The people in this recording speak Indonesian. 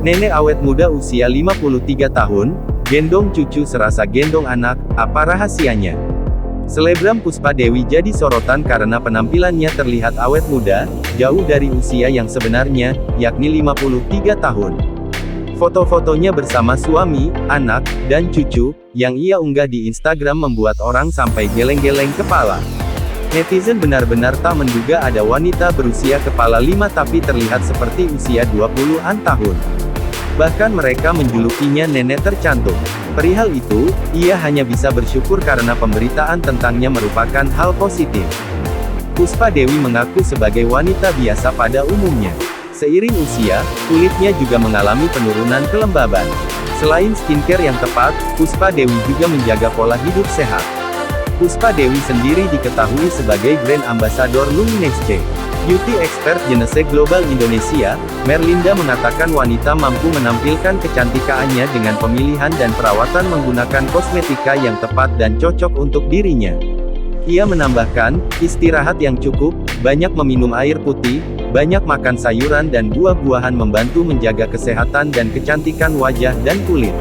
Nenek awet muda usia 53 tahun, gendong cucu serasa gendong anak, apa rahasianya? Selebgram Puspa Dewi jadi sorotan karena penampilannya terlihat awet muda, jauh dari usia yang sebenarnya, yakni 53 tahun. Foto-fotonya bersama suami, anak, dan cucu, yang ia unggah di Instagram membuat orang sampai geleng-geleng kepala. Netizen benar-benar tak menduga ada wanita berusia kepala 5 tapi terlihat seperti usia 20-an tahun. Bahkan mereka menjulukinya nenek tercantik. Perihal itu, ia hanya bisa bersyukur karena pemberitaan tentangnya merupakan hal positif. Puspa Dewi mengaku sebagai wanita biasa pada umumnya. Seiring usia, kulitnya juga mengalami penurunan kelembaban. Selain skincare yang tepat, Puspa Dewi juga menjaga pola hidup sehat. Puspa Dewi sendiri diketahui sebagai brand ambassador Luminesce. Beauty expert Jenese Global Indonesia, Merlinda mengatakan wanita mampu menampilkan kecantikannya dengan pemilihan dan perawatan menggunakan kosmetika yang tepat dan cocok untuk dirinya. Ia menambahkan, istirahat yang cukup, banyak meminum air putih, banyak makan sayuran dan buah-buahan membantu menjaga kesehatan dan kecantikan wajah dan kulit.